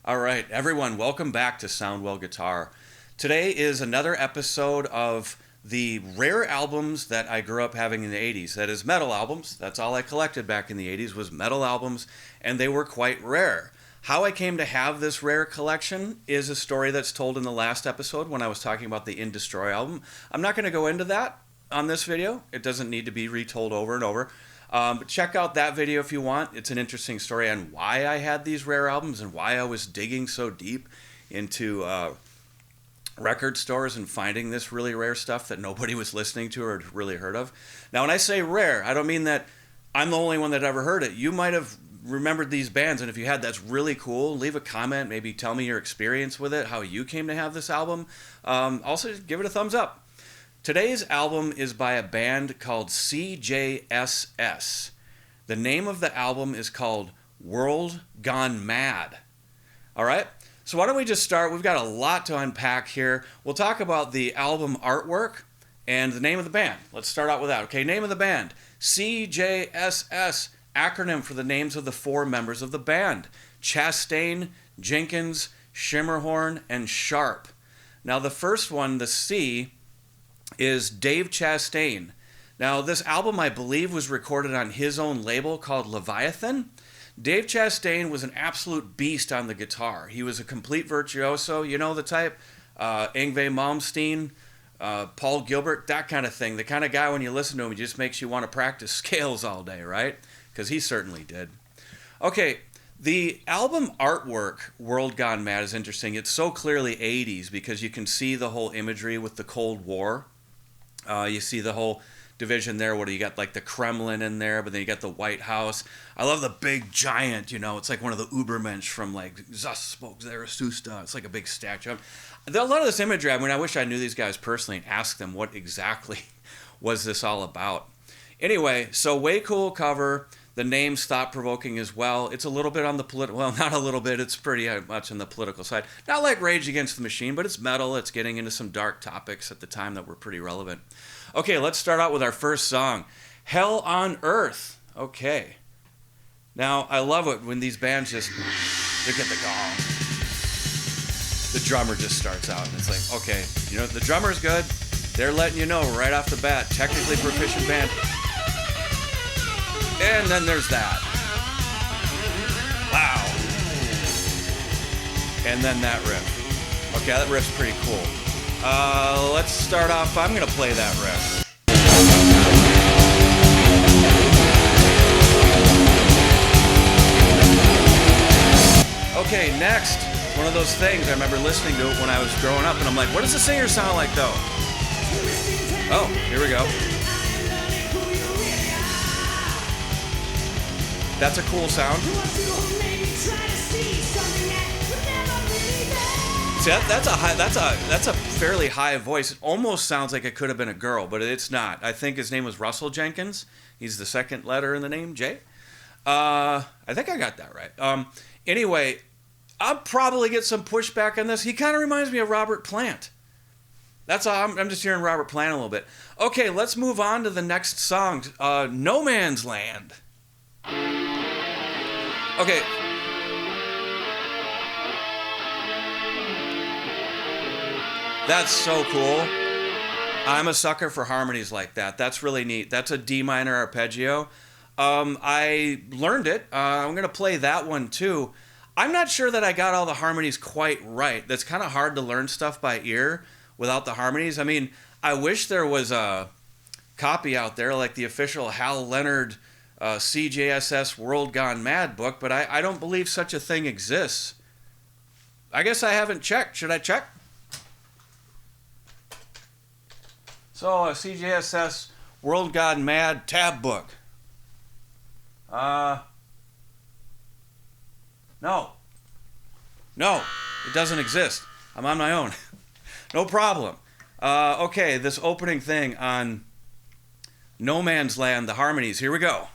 All right, everyone, welcome back to Soundwell Guitar. Today is another episode of the rare albums that I grew up having in the 80s. That is metal albums. That's all I collected back in the 80s was metal albums, and they were quite rare. How I came to have this rare collection is a story that's told in the last episode when I was talking about the In Destroy album. I'm not going to go into that on this video. It doesn't need to be retold over and over. But check out that video if you want. It's an interesting story on why I had these rare albums and why I was digging so deep into record stores and finding this really rare stuff that nobody was listening to or really heard of. Now, when I say rare, I don't mean that I'm the only one that ever heard it. You might have remembered these bands, and if you had, that's really cool. Leave a comment, maybe tell me your experience with it, how you came to have this album. Also, give it a thumbs up. Today's album is by a band called CJSS. The name of the album is called World Gone Mad. All right? So why don't we just start? We've got a lot to unpack here. We'll talk about the album artwork and the name of the band. Let's start out with that. Okay, name of the band. CJSS, acronym for the names of the four members of the band. Chastain, Jenkins, Shimmerhorn, and Sharp. Now the first one, the C, is Dave Chastain. Now, this album, I believe, was recorded on his own label called Leviathan. Dave Chastain was an absolute beast on the guitar. He was a complete virtuoso, you know the type, Yngwie Malmsteen, Paul Gilbert, that kind of thing. The kind of guy, when you listen to him, he just makes you want to practice scales all day, right? Because he certainly did. Okay, the album artwork, World Gone Mad, is interesting. It's so clearly 80s because you can see the whole imagery with the Cold War. You see the whole division there. What do you got? Like the Kremlin in there, but then you got the White House. I love the big giant, you know. It's like one of the Ubermensch from like Zaspoke Zarathustra. It's like a big statue. A lot of this imagery, I mean, I wish I knew these guys personally and asked them what exactly was this all about. Anyway, so way cool cover. The name's thought-provoking as well. It's a little bit on the political, well, not a little bit, it's pretty much on the political side. Not like Rage Against the Machine, but it's metal. It's getting into some dark topics at the time that were pretty relevant. Okay, let's start out with our first song, Hell on Earth. Okay. Now, I love it when these bands just, they get the gong. The drummer just starts out, and it's like, okay, you know, the drummer's good. They're letting you know right off the bat, technically proficient band. And then there's that. Wow. And then that riff. Okay, that riff's pretty cool. Let's start off. I'm going to play that riff. Okay, next. One of those things. I remember listening to it when I was growing up, and I'm like, what does the singer sound like, though? Oh, here we go. That's a cool sound. See, that's a fairly high voice. It almost sounds like it could have been a girl, but it's not. I think his name was Russell Jenkins. He's the second letter in the name, J. I think I got that right. Anyway, I'll probably get some pushback on this. He kind of reminds me of Robert Plant. That's all. I'm just hearing Robert Plant a little bit. Okay, let's move on to the next song, No Man's Land. Okay. That's so cool. I'm a sucker for harmonies like that. That's really neat. That's a D minor arpeggio. I learned it. I'm going to play that one too. I'm not sure that I got all the harmonies quite right. That's kind of hard to learn stuff by ear without the harmonies. I mean, I wish there was a copy out there like the official Hal Leonard CJSS World Gone Mad book, but I don't believe such a thing exists. I guess I haven't checked. Should I check? So, a CJSS World Gone Mad tab book. No. No, it doesn't exist. I'm on my own. No problem. Okay, this opening thing on No Man's Land, the harmonies. Here we go.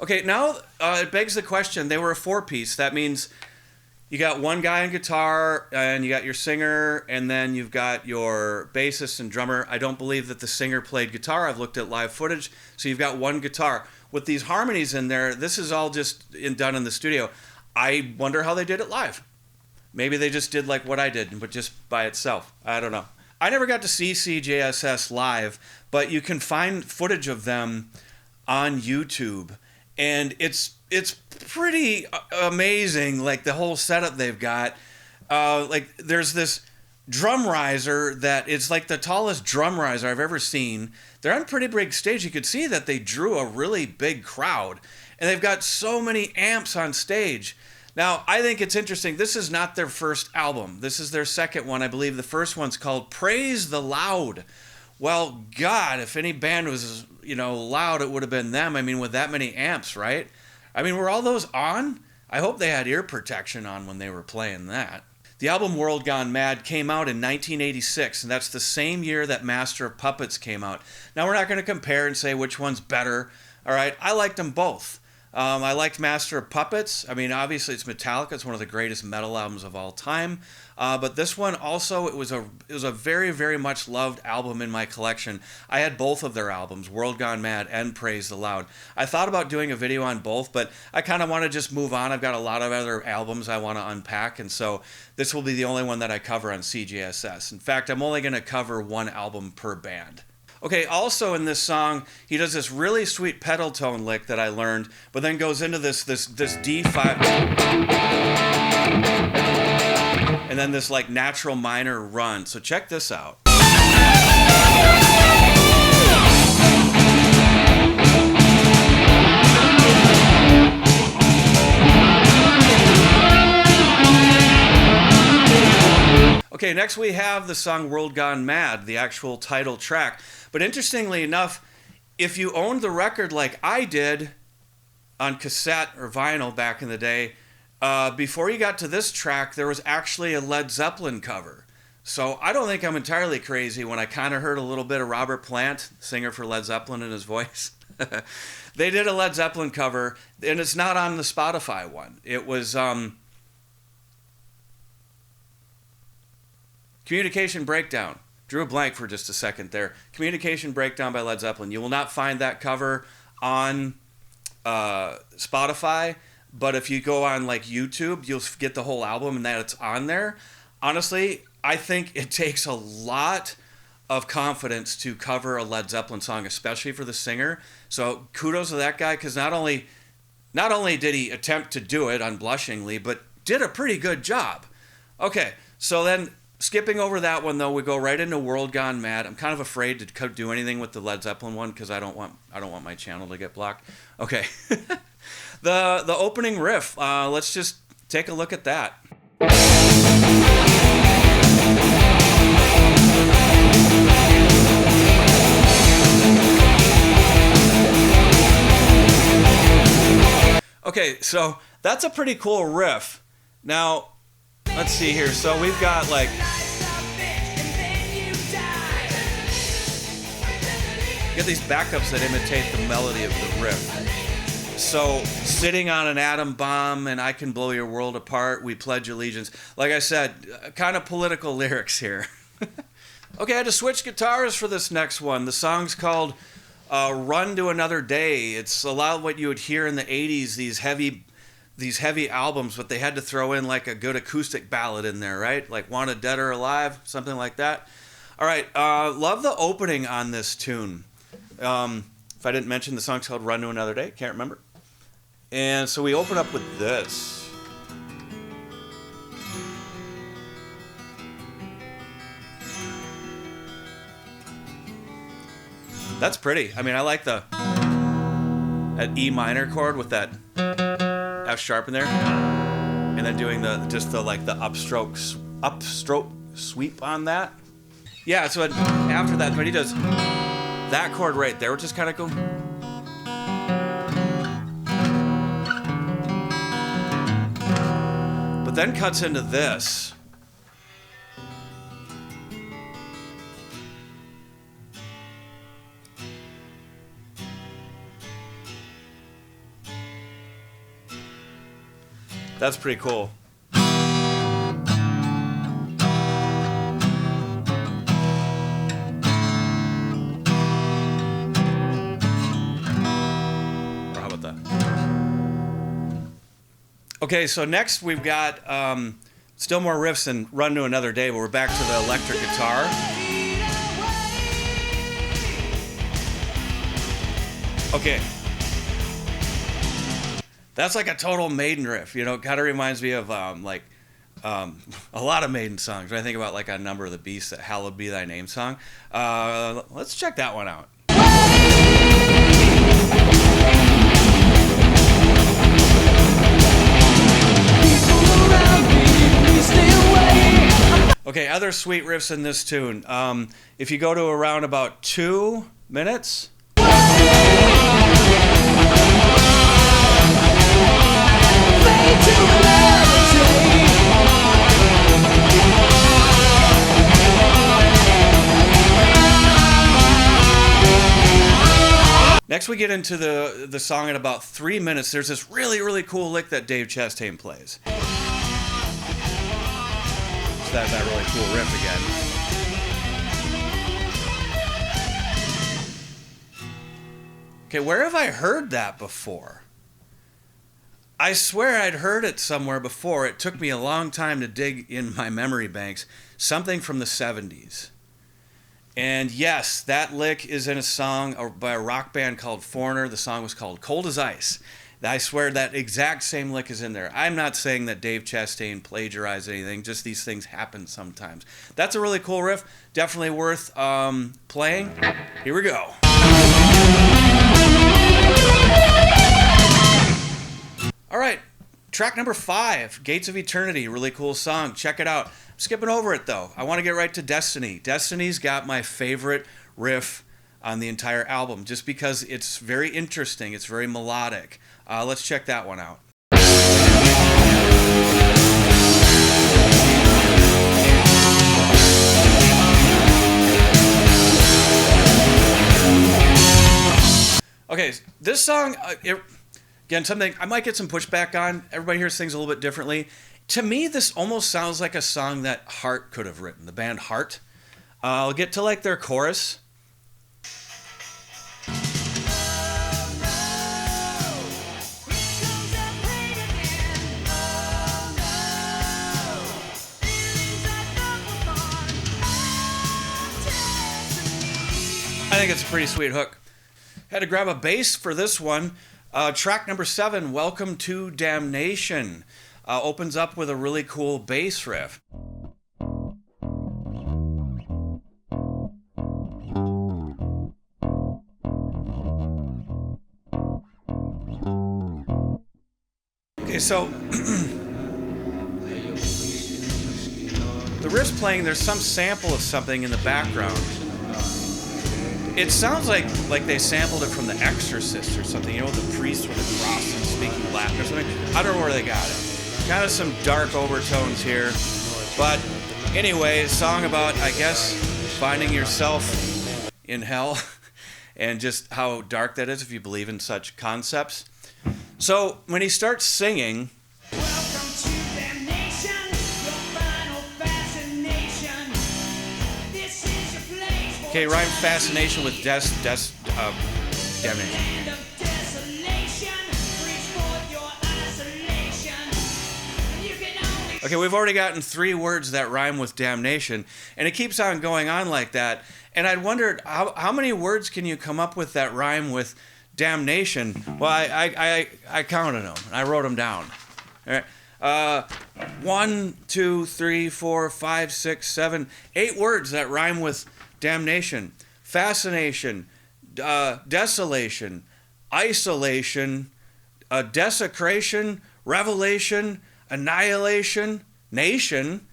Okay, now it begs the question, they were a four-piece. That means You got one guy on guitar, and you got your singer, and then you've got your bassist and drummer. I don't believe that the singer played guitar. I've looked at live footage, so you've got one guitar. With these harmonies in there, this is all just done in the studio. I wonder how they did it live. Maybe they just did like what I did, but just by itself. I don't know. I never got to see CJSS live, but you can find footage of them on YouTube, and it's pretty amazing. Like the whole setup they've got. Like there's this drum riser that is like the tallest drum riser I've ever seen. They're on a pretty big stage. You could see that they drew a really big crowd, and they've got so many amps on stage. Now, I think it's interesting. This is not their first album. This is their second one. I believe the first one's called Praise the Loud. Well, God, if any band was, loud, it would have been them. I mean, with that many amps, right? I mean, were all those on? I hope they had ear protection on when they were playing that. The album World Gone Mad came out in 1986, and that's the same year that Master of Puppets came out. Now, we're not going to compare and say which one's better, all right? I liked them both. I liked Master of Puppets. I mean, obviously it's Metallica. It's one of the greatest metal albums of all time. But this one also, it was a very, very much loved album in my collection. I had both of their albums, World Gone Mad and Praise the Loud. I thought about doing a video on both, but I kind of want to just move on. I've got a lot of other albums I want to unpack, and so this will be the only one that I cover on CJSS. In fact, I'm only going to cover one album per band. Okay, also in this song, he does this really sweet pedal tone lick that I learned, but then goes into this D5, and then this like natural minor run. So check this out. Okay, next we have the song World Gone Mad, the actual title track. But interestingly enough, if you owned the record like I did on cassette or vinyl back in the day, before you got to this track, there was actually a Led Zeppelin cover. So I don't think I'm entirely crazy when I kind of heard a little bit of Robert Plant, singer for Led Zeppelin, in his voice. They did a Led Zeppelin cover, and it's not on the Spotify one. It was Communication Breakdown. Drew a blank for just a second there. Communication Breakdown by Led Zeppelin. You will not find that cover on Spotify, but if you go on like YouTube, you'll get the whole album and that it's on there. Honestly, I think it takes a lot of confidence to cover a Led Zeppelin song, especially for the singer. So kudos to that guy, because not only did he attempt to do it unblushingly, but did a pretty good job. Okay, so then skipping over that one, though, we go right into World Gone Mad. I'm kind of afraid to do anything with the Led Zeppelin one because I don't want my channel to get blocked. Okay, the opening riff. Let's just take a look at that. Okay, so that's a pretty cool riff. Now, let's see here. So we've got like get these backups that imitate the melody of the riff. So sitting on an atom bomb and I can blow your world apart, we pledge allegiance. Like I said, kind of political lyrics here. Okay, I had to switch guitars for this next one. The song's called Run to Another Day. It's a lot of what you would hear in the 80s, these heavy albums, but they had to throw in like a good acoustic ballad in there, right? Like Wanted Dead or Alive, something like that. All right, love the opening on this tune. If I didn't mention, the song's called Run to Another Day, can't remember. And so we open up with this. That's pretty. I mean, I like that E minor chord with that F sharp in there, and then doing the upstroke sweep on that. Yeah. So after that, when he does that chord right there, which is kind of cool. But then cuts into this. That's pretty cool. Okay, so next we've got still more riffs and Run to Another Day, but we're back to the electric guitar. Okay. That's like a total Maiden riff, you know. It kind of reminds me of a lot of Maiden songs. When I think about like A Number of the Beast, that "Hallowed Be Thy Name" song. Let's check that one out. Okay, other sweet riffs in this tune. If you go to around about 2 minutes. Next we get into the song at about 3 minutes. There's this really, really cool lick that Dave Chastain plays. So that's that really cool riff again. Okay, where have I heard that before? I swear I'd heard it somewhere before. It took me a long time to dig in my memory banks. Something from the 70s. And yes, that lick is in a song by a rock band called Foreigner. The song was called Cold as Ice. I swear that exact same lick is in there. I'm not saying that Dave Chastain plagiarized anything, just these things happen sometimes. That's a really cool riff. Definitely worth playing. Here we go. All right, track number 5, Gates of Eternity. Really cool song. Check it out. I'm skipping over it, though. I want to get right to Destiny. Destiny's got my favorite riff on the entire album, just because it's very interesting. It's very melodic. Let's check that one out. Okay, this song, again, something I might get some pushback on. Everybody here sings a little bit differently. To me, this almost sounds like a song that Heart could have written, the band Heart. I'll get to like their chorus. I think it's a pretty sweet hook. Had to grab a bass for this one. Track number 7, Welcome to Damnation, opens up with a really cool bass riff. Okay, so the riff's playing, there's some sample of something in the background. It sounds like they sampled it from The Exorcist or something, you know, the priest with a cross and speaking Latin or something. I don't know where they got it. Kind of some dark overtones here. But anyway, a song about, I guess, finding yourself in hell and just how dark that is if you believe in such concepts. So when he starts singing, okay, rhyme fascination with damnation. Okay, we've already gotten 3 words that rhyme with damnation, and it keeps on going on like that. And I'd wondered, how many words can you come up with that rhyme with damnation? Well, I counted them. I wrote them down. All right. 1, 2, 3, 4, 5, 6, 7, 8 words that rhyme with damnation, fascination, desolation, isolation, desecration, revelation, annihilation, nation,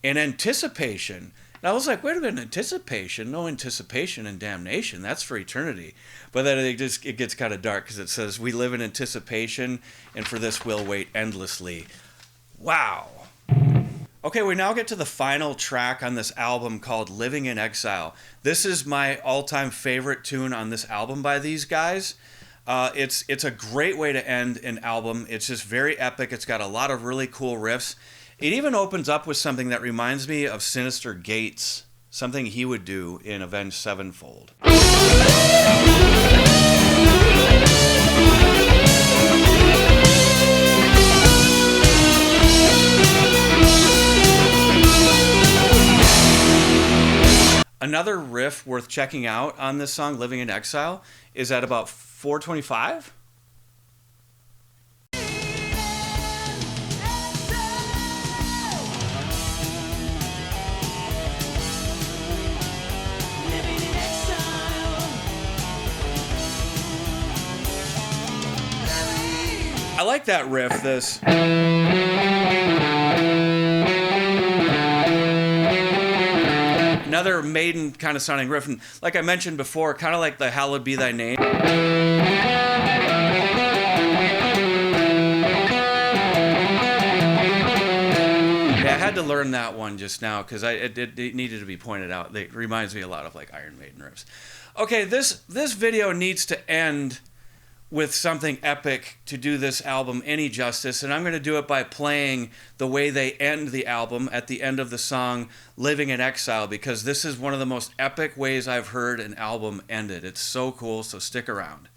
and anticipation. And I was like, wait a minute, anticipation? No anticipation and damnation. That's for eternity. But then it gets kind of dark because it says, we live in anticipation, and for this we'll wait endlessly. Wow. Okay, we now get to the final track on this album called Living in Exile. This is my all-time favorite tune on this album by these guys. It's a great way to end an album. It's just very epic. It's got a lot of really cool riffs. It even opens up with something that reminds me of Sinister Gates, something he would do in Avenged Sevenfold. Another riff worth checking out on this song, Living in Exile, is at about 425. I like that riff, this. Another Maiden kind of sounding riff, and like I mentioned before, kind of like the Hallowed Be Thy Name. Yeah, I had to learn that one just now because it needed to be pointed out. It reminds me a lot of like Iron Maiden riffs. Okay, this video needs to end with something epic to do this album any justice, and I'm going to do it by playing the way they end the album at the end of the song Living in Exile, because this is one of the most epic ways I've heard an album ended. It's so cool, so stick around.